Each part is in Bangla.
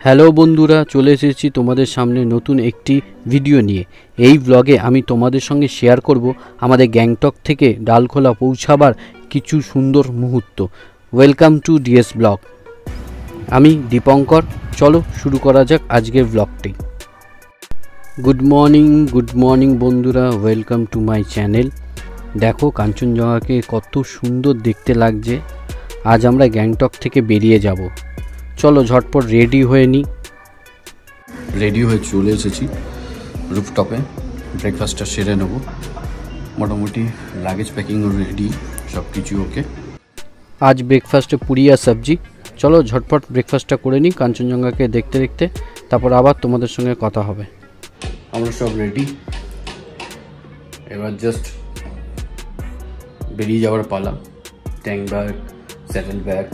হ্যালো বন্ধুরা, চলে এসেছি তোমাদের সামনে নতুন একটি ভিডিও নিয়ে। এই ব্লগে আমি তোমাদের সঙ্গে শেয়ার করব আমাদের গ্যাংটক থেকে ডালখোলা পৌঁছাবার কিছু সুন্দর মুহূর্ত। Welcome to DS blog. আমি দীপঙ্কর। চলো শুরু করা যাক আজকের ব্লগটি। গুড মর্নিং বন্ধুরা, ওয়েলকাম টু মাই চ্যানেল। দেখো কাঞ্চনজঙ্ঘাকে কত সুন্দর দেখতে লাগছে। আজ আমরা গ্যাংটক থেকে বেরিয়ে যাব। চলো ঝটপট রেডি হয়ে নিই। রেডি হয়ে চলে এসেছি রুফটপে। ব্রেকফাস্টটা সেরে নেব। মোটামুটি লাগেজ প্যাকিংও রেডি, সব কিছু ওকে। আজ ব্রেকফাস্টে পুরি আর সবজি। চলো ঝটপট ব্রেকফাস্টটা করে নিই কাঞ্চনজঙ্ঘাকে দেখতে দেখতে, তারপর আবার তোমাদের সঙ্গে কথা হবে। আমরা সব রেডি, এবার জাস্ট বেরিয়ে যাওয়ার পালা। Tank bag, saddle bag,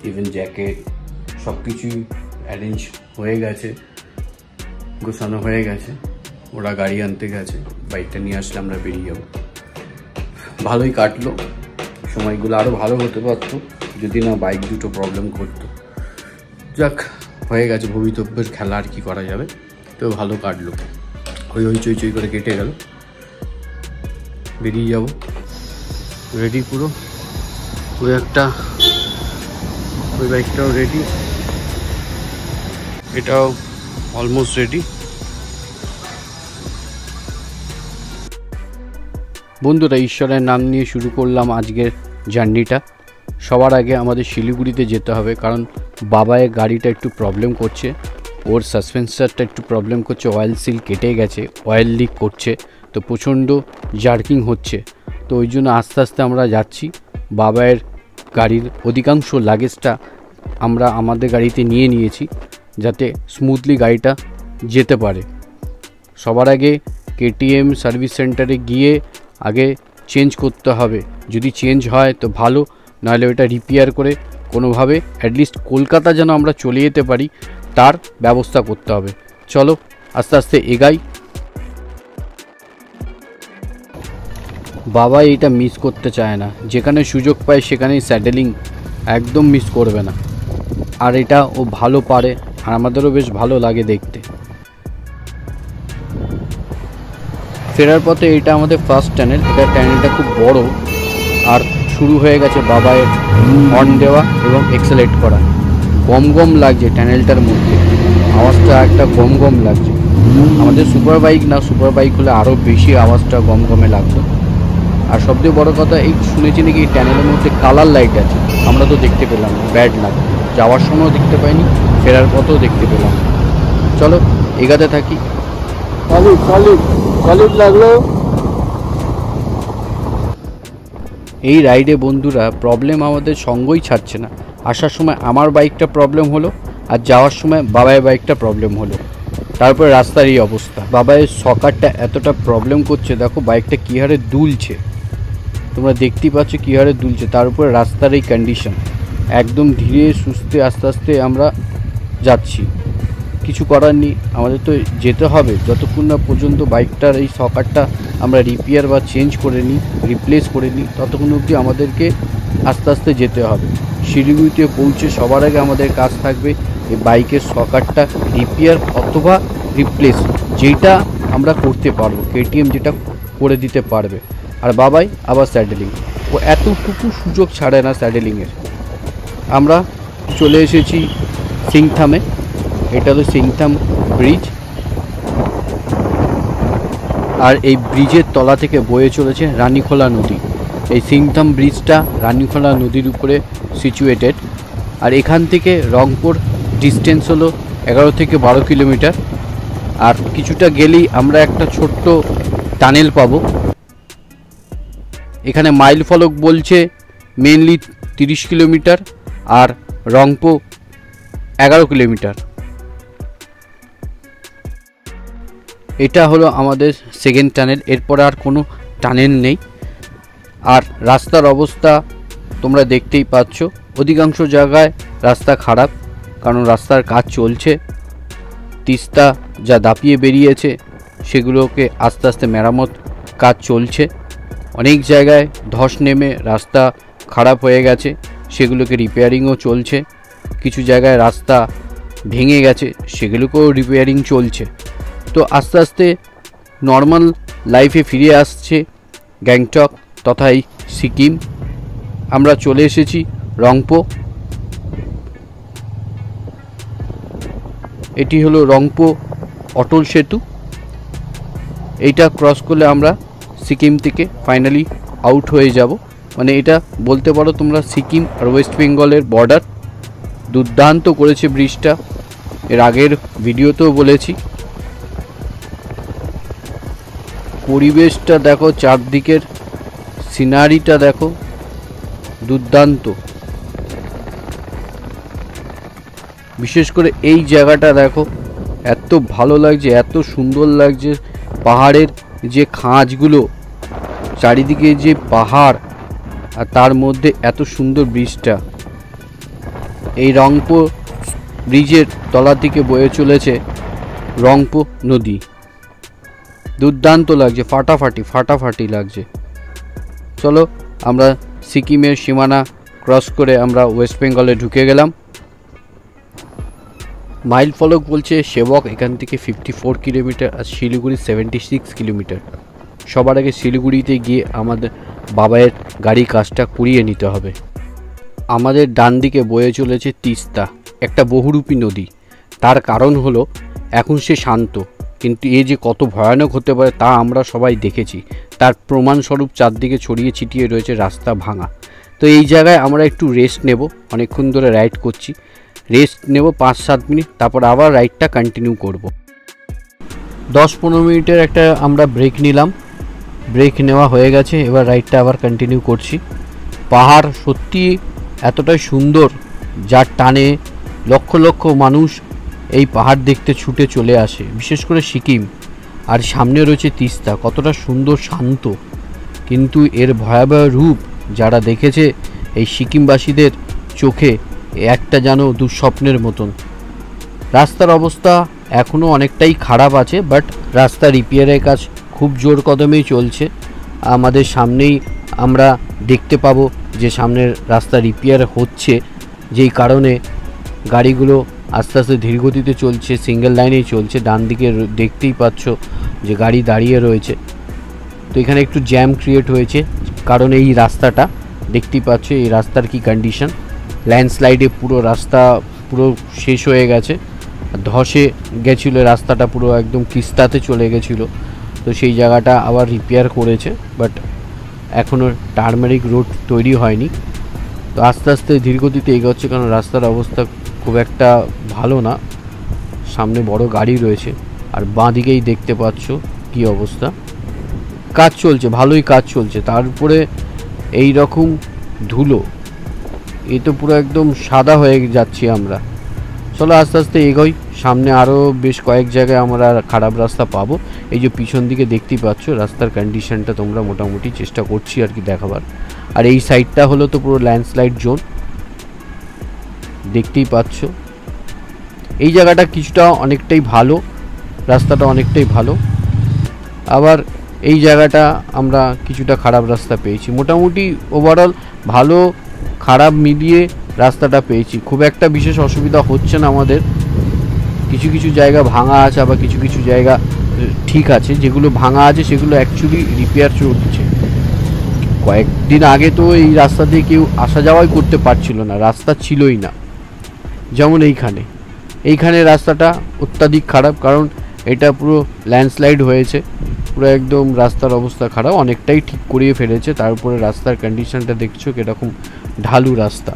even jacket সব কিছুই অ্যারেঞ্জ হয়ে গেছে, গোছানো হয়ে গেছে। ওরা গাড়ি আনতে গেছে, বাইকটা নিয়ে আসলে আমরা বেরিয়ে যাব। ভালোই কাটলো সময়গুলো, আরও ভালো হতে পারতো যদি না বাইক দুটো প্রবলেম করতো। যাক, হয়ে গেছে, ভবিতব্যের খেলা, আর কি করা যাবে। তো ভালো কাটলো, ওই চই করে কেটে গেল। বেরিয়ে যাব, রেডি পুরো। ওই বাইকটাও রেডি, এটাও অলমোস্ট রেডি। বন্ধুরা, ঈশ্বরের নাম নিয়ে শুরু করলাম আজকের জার্নিটা। সবার আগে আমাদের শিলিগুড়িতে যেতে হবে, কারণ বাবায়ের গাড়িটা একটু প্রবলেম করছে। ওর সাসপেন্সারটা একটু প্রবলেম করছে, অয়েল সিল কেটে গেছে, অয়েল লিক করছে, তো প্রচণ্ড জার্কিং হচ্ছে। তো ওই জন্য আস্তে আস্তে আমরা যাচ্ছি। বাবায়ের গাড়ির অধিকাংশ লাগেজটা আমরা আমাদের গাড়িতে নিয়ে নিয়েছি, যাতে স্মুথলি গাড়িটা যেতে পারে। সবার আগে কেটিএম সার্ভিস সেন্টারে গিয়ে আগে চেঞ্জ করতে হবে। যদি চেঞ্জ হয় তো ভালো, নাহলে ওটা রিপেয়ার করে কোনোভাবে অ্যাটলিস্ট কলকাতা যেন আমরা চলে যেতে পারি, তার ব্যবস্থা করতে হবে। চলো আস্তে আস্তে এগাই। বাবা এইটা মিস করতে চায় না, যেখানে সুযোগ পায় সেখানেই স্যাডেলিং একদম মিস করবে না। আর এটা ও ভালো পারে, আর আমাদেরও বেশ ভালো লাগে দেখতে। ফেরার পথে এটা আমাদের ফার্স্ট টানেল। টানেলটা খুব বড়, আর শুরু হয়ে গেছে বাবায়ের হর্ন দেওয়া এবং এক্সেলেট করা। গম লাগছে টানেলটার মধ্যে, আওয়াজটা একটা গম লাগছে। আমাদের সুপার বাইক না, সুপার বাইক হলে আরও বেশি আওয়াজটা গমে লাগতো। আর সবচেয়ে বড় কথা, এই শুনেছি নাকি এই টানেলের মধ্যে কালার লাইট আছে। আমরা তো দেখতে পেলাম না, ব্যাড লাগে। যাওয়ার সময়ও দেখতে পাইনি, ফেরার পথেও দেখতে পেলাম। চলো এগাতে থাকি। সলিড লাগলো। এই রাইডে বন্ধুরা প্রবলেম আমাদের সঙ্গই ছাড়ছে না। আসার সময় আমার বাইকটা প্রবলেম হলো, আর যাওয়ার সময় বাবায়ের বাইকটা প্রবলেম হলো। তারপরে রাস্তার এই অবস্থা, বাবায়ের সকারটা এতটা প্রবলেম করছে। দেখো বাইকটা কী হারে দুলছে, তোমরা দেখতেই পাচ্ছ কী হারে দুলছে। তার উপরে রাস্তার এই কন্ডিশন, একদম ধীরে সুস্থে আস্তে আস্তে আমরা যাচ্ছি। কিছু করার নেই, আমাদের তো যেতে হবে। যতক্ষণ না পর্যন্ত বাইকটার এই সকারটা আমরা রিপেয়ার বা চেঞ্জ করে নিই, রিপ্লেস করে নিই, ততক্ষণ অবধি আমাদেরকে আস্তে আস্তে যেতে হবে। শিলিগুড়িতে পৌঁছে সবার আগে আমাদের কাজ থাকবে এই বাইকের সকারটা রিপেয়ার অথবা রিপ্লেস, যেটা আমরা করতে পারবো। কেটিএম যেটা করে দিতে পারবে। আর বাবাই আবার স্যাডেলিং, ও এতটুকু সুযোগ ছাড়ে না স্যাডেলিংয়ের। আমরা চলে এসেছি সিংথামে। এটা হলো সিংথাম ব্রিজ, আর এই ব্রিজের তলা থেকে বয়ে চলেছে রানীখোলা নদী। এই সিংথাম ব্রিজটা রানীখোলা নদীর উপরে সিচুয়েটেড। আর এখান থেকে রংপুর ডিস্টেন্স হলো 11 থেকে 12 কিলোমিটার। আর কিছুটা গেলেই আমরা একটা ছোট্ট টানেল পাবো। এখানে মাইল ফলক বলছে মেনলি 30 কিলোমিটার, আর রংপুর 11 কিলোমিটার। এটা হলো আমাদের সেকেন্ড টানেল, এরপর আর কোনো টানেল নেই। আর রাস্তার অবস্থা তোমরা দেখতেই পাচ্ছ, অধিকাংশ জায়গায় রাস্তা খারাপ, কারণ রাস্তার কাজ চলছে। তিস্তা যা দাপিয়ে বেরিয়েছে সেগুলোকে আস্তে আস্তে মেরামত কাজ চলছে। অনেক জায়গায় ধস নেমে রাস্তা খারাপ হয়ে গেছে, সেগুলোকে রিপেয়ারিংও চলছে। কিছু জায়গায় রাস্তা ভেঙে গেছে, সেগুলোকেও রিপেয়ারিং চলছে। তো আস্তে আস্তে নর্মাল লাইফে ফিরে আসছে গ্যাংটক তথা এই সিকিম। আমরা চলে এসেছি রংপো। এটি হলো রংপো অটল সেতু। এইটা ক্রস করলে আমরা সিকিম থেকে ফাইনালি আউট হয়ে যাব। মানে এটা বলতে পারো তোমরা সিকিম আর ওয়েস্ট বেঙ্গলের বর্ডার। দুর্দান্ত করেছে ব্রিজটা, এর আগের ভিডিওতেও বলেছি। পরিবেশটা দেখো, চারদিকের সিনারিটা দেখো, দুর্দান্ত। বিশেষ করে এই জায়গাটা দেখো, এত ভালো লাগছে, এত সুন্দর লাগছে। পাহাড়ের যে খাঁজগুলো, চারিদিকে যে পাহাড়, আর তার মধ্যে এত সুন্দর ব্রিজটা। এই রংপো ব্রিজের তলা থেকে বয়ে চলেছে রংপো নদী। দুর্দান্ত লাগছে, ফাটাফাটি লাগছে। চলো আমরা সিকিমের সীমানা ক্রস করে আমরা ওয়েস্ট বেঙ্গলে ঢুকে গেলাম। মাইল ফলক বলছে সেবক এখান থেকে 54 কিলোমিটার আর শিলিগুড়ি 76 কিলোমিটার। সবার আগে শিলিগুড়িতে গিয়ে আমাদের বাবাইয়ের গাড়ি কাজটা করিয়ে নিতে হবে। আমাদের ডান দিকে বয়ে চলেছে তিস্তা, একটা বহুরূপী নদী। তার কারণ হলো এখন সে শান্ত, কিন্তু এ যে কত ভয়ানক হতে পারে তা আমরা সবাই দেখেছি। তার প্রমাণস্বরূপ চারদিকে ছড়িয়ে ছিটিয়ে রয়েছে রাস্তা ভাঙা। তো এই জায়গায় আমরা একটু রেস্ট নেব, অনেকক্ষণ ধরে রাইড করছি। রেস্ট নেব 5-7 মিনিট, তারপর আবার রাইডটা কন্টিনিউ করব। 10-15 মিনিটের একটা আমরা ব্রেক নিলাম। ব্রেক নেওয়া হয়ে গেছে, এবার রাইডটা আবার কন্টিনিউ করছি। পাহাড় সত্যি এতটাই সুন্দর, যার টানে লক্ষ লক্ষ মানুষ এই পাহাড় দেখতে ছুটে চলে আসে, বিশেষ করে সিকিম। আর সামনে রয়েছে তিস্তা, কতটা সুন্দর শান্ত। কিন্তু এর ভয়াবহ রূপ যারা দেখেছে, এই সিকিমবাসীদের চোখে একটা যেন দুঃস্বপ্নের মতন। রাস্তার অবস্থা এখনও অনেকটাই খারাপ আছে, বাট রাস্তা রিপেয়ারের কাজ খুব জোর কদমেই চলছে। আমাদের সামনেই আমরা দেখতে পাবো যে সামনের রাস্তা রিপেয়ার হচ্ছে, যেই কারণে গাড়িগুলো আস্তে আস্তে ধীরগতিতে চলছে, সিঙ্গেল লাইনেই চলছে। ডান দিকে দেখতেই পাচ্ছ যে গাড়ি দাঁড়িয়ে রয়েছে। তো এখানে একটু জ্যাম ক্রিয়েট হয়েছে, কারণ এই রাস্তাটা দেখতেই পাচ্ছ, এই রাস্তার কি কন্ডিশন। ল্যান্ডস্লাইডে পুরো রাস্তা পুরো শেষ হয়ে গেছে, ধসে গেছিলো রাস্তাটা, পুরো একদম কিস্তাতে চলে গেছিলো। তো সেই জায়গাটা আবার রিপেয়ার করেছে, বাট এখনও টার্মারিক রোড তৈরি হয়নি। তো আস্তে আস্তে ধীরগতিতে এগোচ্ছে, কারণ রাস্তার অবস্থা খুব একটা ভালো না। সামনে বড় গাড়ি রয়েছে, আর বাঁ দিকেই দেখতে পাচ্ছ কি অবস্থা। কাজ চলছে, ভালোই কাজ চলছে। তার উপরে এই রকম ধুলো, এই তো পুরো একদম সাদা হয়ে যাচ্ছি আমরা। চলো আস্তে আস্তে এগোই, সামনে আরও বেশ কয়েক জায়গায় আমরা খারাপ রাস্তা পাবো। এই যে পিছন দিকে দেখতেই পাচ্ছ রাস্তার কন্ডিশনটা তোমরা মোটামুটি চেষ্টা করছি আর কি দেখাবার। আর এই সাইডটা হলো তো পুরো ল্যান্ডস্লাইড জোন, দেখতেই পাচ্ছ। এই জায়গাটা কিছুটা অনেকটাই ভালো, রাস্তাটা অনেকটাই ভালো। আবার এই জায়গাটা আমরা কিছুটা খারাপ রাস্তা পেয়েছি। মোটামুটি ওভারঅল ভালো খারাপ মিলিয়ে রাস্তাটা পেয়েছি। খুব একটা বিশেষ অসুবিধা হচ্ছে না আমাদের। কিছু কিছু জায়গা ভাঙা আছে, আবার কিছু কিছু জায়গা ঠিক আছে। যেগুলো ভাঙা আছে সেগুলো অ্যাকচুয়ালি রিপেয়ার চলছে। কয়েকদিন আগে তো এই রাস্তা দিয়ে কেউ আসা যাওয়াই করতে পারছিল না, রাস্তা ছিলই না। যেমন এইখানে রাস্তাটা অত্যাধিক খারাপ, কারণ এটা পুরো ল্যান্ডস্লাইড হয়েছে, পুরো একদম রাস্তার অবস্থা খারাপ। অনেকটাই ঠিক করিয়ে ফেলেছে। তারপরে রাস্তার কন্ডিশনটা দেখছো কীরকম ঢালু রাস্তা,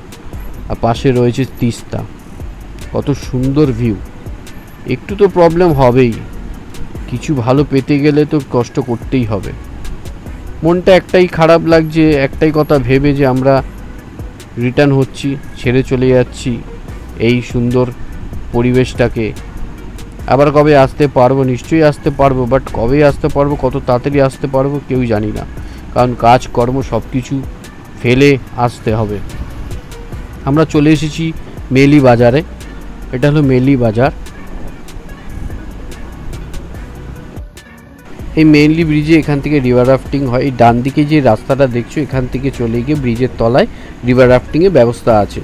আর পাশে রয়েছে তিস্তা, কত সুন্দর ভিউ। একটু তো প্রবলেম হবেই, কিছু ভালো পেতে গেলে তো কষ্ট করতেই হবে। মনটা একটাই খারাপ লাগছে, একটাই কথা ভেবে যে আমরা রিটার্ন হচ্ছি, ছেড়ে চলে যাচ্ছি এই সুন্দর পরিবেশটাকে। আবার কবে আসতে পারবো? নিশ্চয়ই আসতে পারবো, বাট কবে আসতে পারবো, কত তাড়াতাড়ি আসতে পারবো কেউ জানি না, কারণ কাজকর্ম সব কিছু ফেলে আসতে হবে। আমরা চলে এসেছি মেলি বাজারে। এটা হলো মেলি বাজার। এই মেনলি ব্রিজে এখান থেকে রিভার রাফটিং হয়। এই ডান দিকে যে রাস্তাটা দেখছো, এখান থেকে চলে গিয়ে ব্রিজের তলায় রিভার রাফটিংয়ের ব্যবস্থা আছে।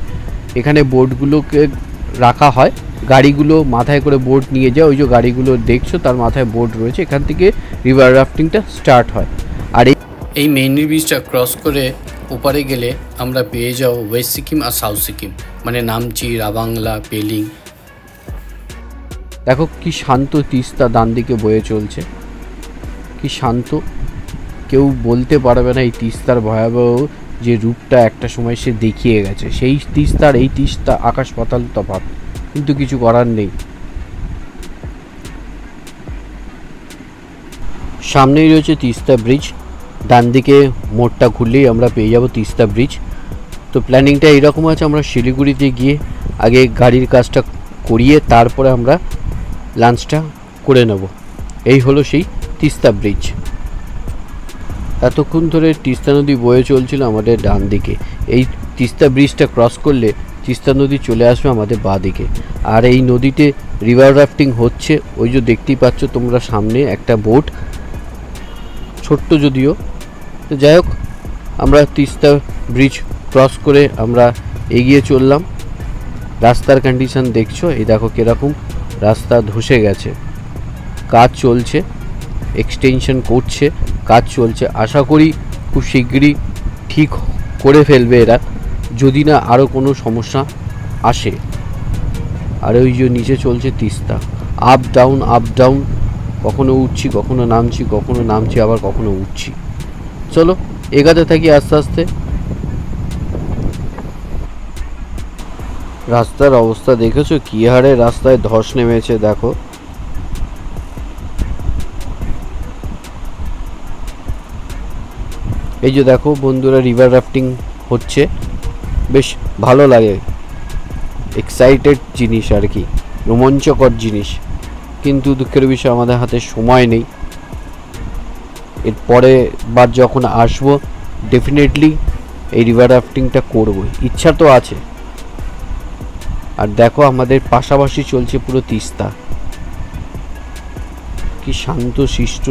এখানে বোটগুলোকে রাখা হয়, গাড়িগুলো মাথায় করে বোট নিয়ে যায়, ওই যে গাড়িগুলো দেখছো তার মাথায় বোট রয়েছে, এখান থেকে রিভার রাফটিংটা স্টার্ট হয়। আর এই মেইন ব্রিজটা ক্রস করে ওপারে গেলে আমরা পেয়ে যাও ওয়েস্ট সিকিম আর সাউথ সিকিম, মানে নামচি, রাবাংলা, পেলিং। দেখো কি শান্ত তিস্তা ডান দিকে বয়ে চলছে, কি শান্ত। কেউ বলতে পারবে না এই তিস্তার ভয়াবহ যে রূপটা একটা সময় সে দেখিয়ে গেছে। সেই তিস্তার এই তিস্তা আকাশ পাতাল তফাৎ, কিন্তু কিছু করার নেই। সামনেই রয়েছে তিস্তা ব্রিজ, ডান দিকে মোড়টা ঘুরলেই আমরা পেয়ে যাব তিস্তা ব্রিজ। তো প্ল্যানিংটা এইরকম আছে, আমরা শিলিগুড়িতে গিয়ে আগে গাড়ির কাজটা করিয়ে তারপরে আমরা লাঞ্চটা করে নেব। এই হলো সেই তিস্তা ব্রিজ। এতক্ষণ ধরে তিস্তা নদী বয়ে চলছিল আমাদের ডান দিকে, এই তিস্তা ব্রিজটা ক্রস করলে তিস্তা নদী চলে আসবে আমাদের বাঁ দিকে। আর এই নদীতে রিভার রাফটিং হচ্ছে, ওই যে দেখতেই পাচ্ছ তোমরা সামনে একটা বোট, ছোট্ট যদিও। তো যাই হোক, আমরা তিস্তা ব্রিজ ক্রস করে আমরা এগিয়ে চললাম। রাস্তার কন্ডিশন দেখছো, এই দেখো কীরকম রাস্তা ধসে গেছে, কাজ চলছে, এক্সটেনশন করছে, কাজ চলছে। আশা করি খুব শিগগিরই ঠিক করে ফেলবে এরা, যদি না আরও কোনো সমস্যা আসে। আর ওই যে নিচে চলছে তিস্তা, আপ ডাউন, কখনো উঠছি কখনো নামছি আবার কখনো উঠছি। চলো এগাতে থাকি আস্তে আস্তে। রাস্তার অবস্থা দেখেছো কি হারে রাস্তায় ধস নেমেছে, দেখো। এই যে দেখো বন্ধুরা, রিভার রাফটিং হচ্ছে, বেশ ভালো লাগে, এক্সাইটেড জিনিস আর কি, রোমাঞ্চকর জিনিস। কিন্তু দুঃখের বিষয় আমাদের হাতে সময় নেই। এরপরে বার যখন আসবো ডেফিনেটলি এই রিভার রাফটিংটা করবো, ইচ্ছা তো আছে। আর দেখো আমাদের পাশাপাশি চলছে পুরো তিস্তা, কি শান্ত শিষ্ট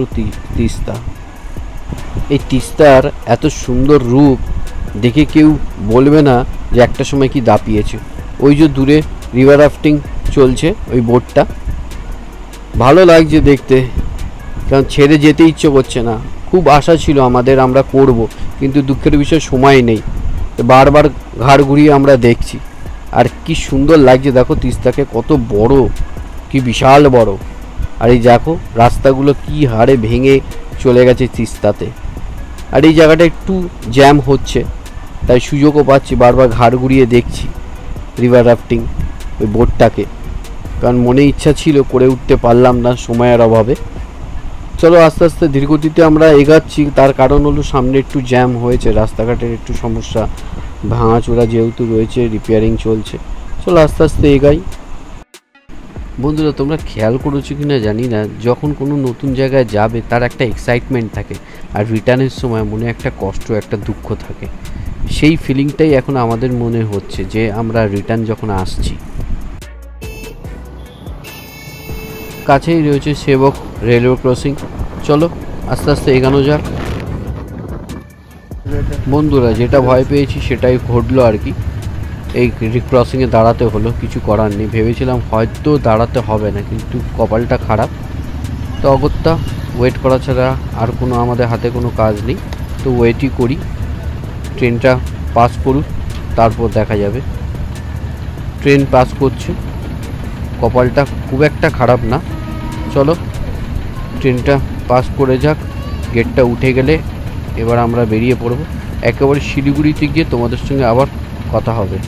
তিস্তা। এই তিস্তার এত সুন্দর রূপ দেখে কেউ বলবে না যে একটা সময় কি দাপিয়েছে। ওই যে দূরে রিভার রাফটিং চলছে, ওই বোটটা ভালো লাগছে দেখতে, কারণ ছেড়ে যেতে ইচ্ছে করছে না। খুব আশা ছিল আমাদের, আমরা করব, কিন্তু দুঃখের বিষয় সময় নেই। বারবার ঘাড় ঘুরিয়ে আমরা দেখছি, আর কি সুন্দর লাগছে দেখো তিস্তাকে, কত বড়, কি বিশাল বড়। আর এই দেখো রাস্তাগুলো কি হারে ভেঙে চলে গেছে তিস্তাতে। আর এই জায়গাটা একটু জ্যাম হচ্ছে, তাই সুযোগও পাচ্ছি, বারবার ঘাড় ঘুরিয়ে দেখছি রিভার রাফটিং ওই বোটটাকে, কারণ মনে ইচ্ছা ছিল, করে উঠতে পারলাম না সময়ের অভাবে। চলো আস্তে আস্তে ধীরগতিতে আমরা এগাচ্ছি, তার কারণ হলো সামনে একটু জ্যাম হয়েছে, রাস্তাঘাটের একটু সমস্যা, ভাঙাচোরা যেহেতু রয়েছে, রিপেয়ারিং চলছে। চলো আস্তে আস্তে এগাই। বন্ধুরা তোমরা খেয়াল করেছো কি না জানি না, যখন কোনো নতুন জায়গায় যাবে তার একটা এক্সাইটমেন্ট থাকে, আর রিটার্নের সময় মনে একটা কষ্ট, একটা দুঃখ থাকে। সেই ফিলিংটাই এখন আমাদের মনে হচ্ছে যে আমরা রিটার্ন যখন আসছি। কাছেই রয়েছে সেবক রেলওয়ে ক্রসিং, চলো আস্তে আস্তে এগানো যাক। বন্ধুরা যেটা ভয় পেয়েছি সেটাই ঘটলো আর কি, এই ক্রসিংয়ে দাঁড়াতে হলো, কিছু করার নেই। ভেবেছিলাম হয়তো দাঁড়াতে হবে না, কিন্তু কপালটা খারাপ। তো অগত্যা ওয়েট করা ছাড়া আর কোনো আমাদের হাতে কোনো কাজ নেই, তো ওয়েটই করি, ট্রেনটা পাস করুক তারপর দেখা যাবে। ট্রেন পাস করছে, কপালটা খুব একটা খারাপ না। চলো ট্রেনটা পাস করে যাক, গেটটা উঠে গেলে এবার আমরা বেরিয়ে পড়ব। একেবারে শিলিগুড়িতে গিয়ে তোমাদের সঙ্গে আবার কথা হবে।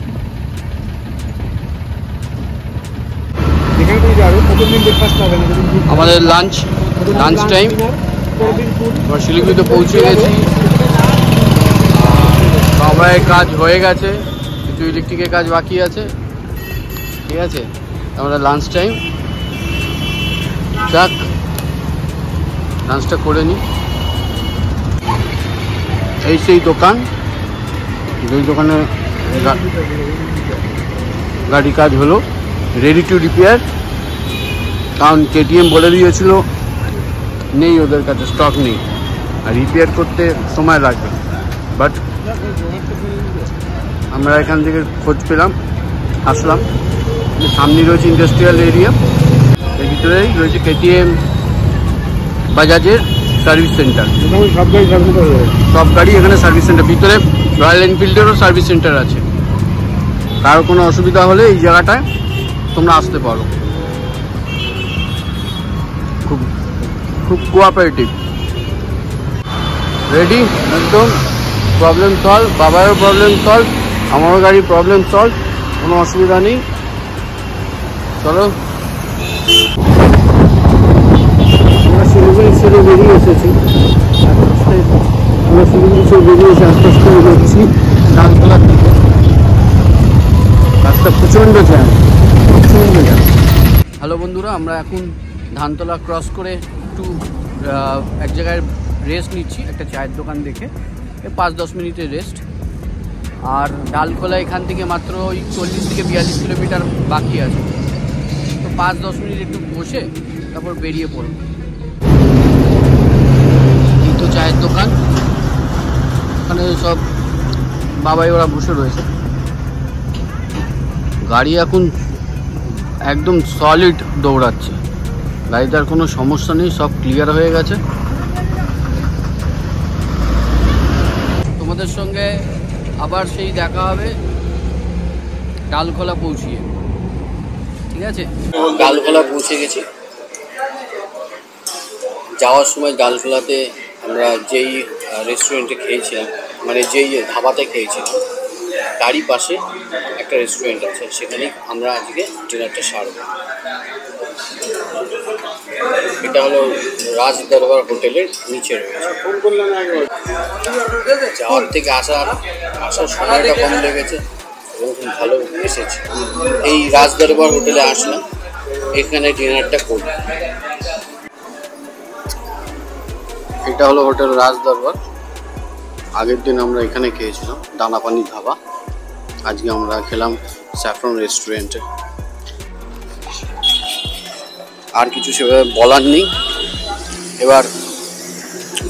আমাদের লাঞ্চ টাইম, আমরা শিলিগুড়িতে পৌঁছে গেছি। সবাই কাজ হয়ে গেছে, কিছু ইলেকট্রিকের কাজ বাকি আছে, ঠিক আছে। আমরা লাঞ্চ টাইম, যাক লাঞ্চটা করে নিই। এই সেই দোকান, যেই দোকানে গাড়ি কাজ হলো, রেডি টু রিপেয়ার। কারণ কেটিএম বলে দিয়েছিল নেই, ওদের কাছে স্টক নেই, আর রিপেয়ার করতে সময় লাগবে। বাট আমরা এখান থেকে খোঁজ পেলাম, আসলাম, সামনে রয়েছে ইন্ডাস্ট্রিয়াল এরিয়া, এর ভিতরেই রয়েছে কেটিএম বাজাজের সার্ভিস সেন্টার। সব গাড়ি এখানে সার্ভিস সেন্টার, ভিতরে রয়্যাল এনফিল্ডেরও সার্ভিস সেন্টার আছে। কারো কোনো অসুবিধা হলে এই জায়গাটায় তোমরা আসতে পারো। খুব খুব কোঅপারেটিভ, রেডি একদম। প্রবলেম সলভ, বাবারও প্রবলেম সলভ, আমারও গাড়ির প্রবলেম সলভ, কোনো অসুবিধা নেই। চলো আমরা শিলিগুড়ি ছেড়ে বেরিয়ে এসেছি, আমরা শিলিগুড়ি ছেড়ে বেরিয়ে এসে আস্তে আস্তে যাচ্ছি ধানতলার দিকে। রাস্তা প্রচণ্ড জ্যাম, প্রচণ্ড জ্যাম। হ্যালো বন্ধুরা, আমরা এখন ধানতলা ক্রস করে একটু এক জায়গায় রেস্ট নিচ্ছি, একটা চায়ের দোকান দেখে। 5-10 মিনিটের রেস্ট। আর ডালখোলা এখান থেকে মাত্র ওই 40 থেকে 42 কিলোমিটার বাকি আছে, তো 5-10 মিনিট একটু বসে তারপর বেরিয়ে পড়ব। এই তো চায়ের দোকান, ওখানে সব বাবাই ওরা বসে রয়েছে। গাড়ি এখন একদম সলিড দৌড়াচ্ছে, গাড়িটার কোনো সমস্যা নেই, সব ক্লিয়ার হয়ে গেছে। তোমাদের সঙ্গে আবার সেই দেখা হবে ডালখোলা পৌঁছিয়ে, ঠিক আছে? ডালখোলা পৌঁছে গেছি। যাওয়ার সময় ডালখোলাতে আমরা যেই রেস্টুরেন্টে খেয়েছিলাম, মানে যেই ধাবাতে খেয়েছিলাম, তারই পাশে একটা রেস্টুরেন্ট আছে, সেখানেই আমরা আজকে ডিনারটা সারব। এটা হলো রাজ দরবার হোটেলের নিচে রয়েছে। যাওয়ার থেকে আসার সময়টা কম লেগেছে এবং খুব ভালো এসেছে। এই রাজ দরবার হোটেলে আসলাম, এখানে ডিনারটা করব। এটা হলো হোটেল রাজ দরবার। আগের দিন আমরা এখানে খেয়েছিলাম দানাপানি ধাবা, আজকে আমরা খেলাম স্যাফরন রেস্টুরেন্টে। আর কিছু সেভাবে বলার নেই, এবার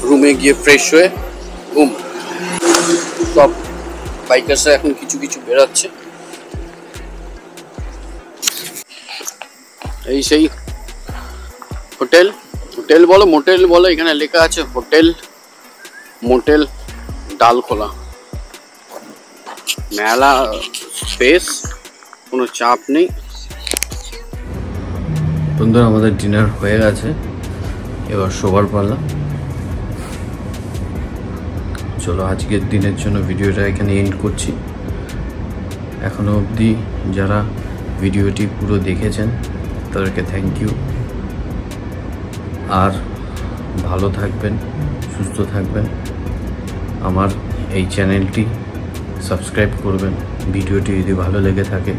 রুমে গিয়ে ফ্রেশ হয়ে ঘুম। সব বাইকার্সরা এখন কিছু কিছু বেরোচ্ছে। এই সেই হোটেল, হোটেল বলো মোটেল বলো, এখানে লেখা আছে হোটেল মোটেল ডালখোলা। মেলা স্পেস, কোনো চাপ নেই। বন্ধুরা, আমাদের ডিনার হয়ে গেছে, এবার শোবার পালা। চলো আজকের দিনের জন্য ভিডিওটা এখানে এন্ড করছি। এখনো অবধি যারা ভিডিওটি পুরো দেখেছেন তাদেরকে থ্যাংক ইউ। আর ভালো থাকবেন, সুস্থ থাকবেন। আমার এই চ্যানেলটি সাবস্ক্রাইব করবেন। ভিডিওটি যদি ভালো লেগে থাকে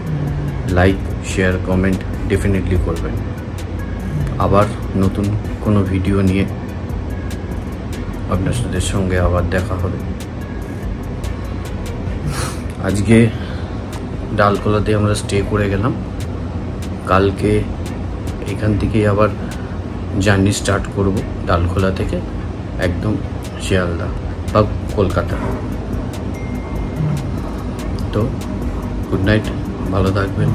লাইক, শেয়ার, কমেন্ট ডেফিনেটলি করবেন। আবার নতুন কোনো ভিডিও নিয়ে আপনাদের সঙ্গে আবার দেখা হবে। আজকে ডালখোলাতে আমরা স্টে করে গেলাম, কালকে এখান থেকেই আবার জার্নি স্টার্ট করব ডালখোলা থেকে একদম শিয়ালদা বা কলকাতা। তো গুড নাইট, ভালো থাকবেন।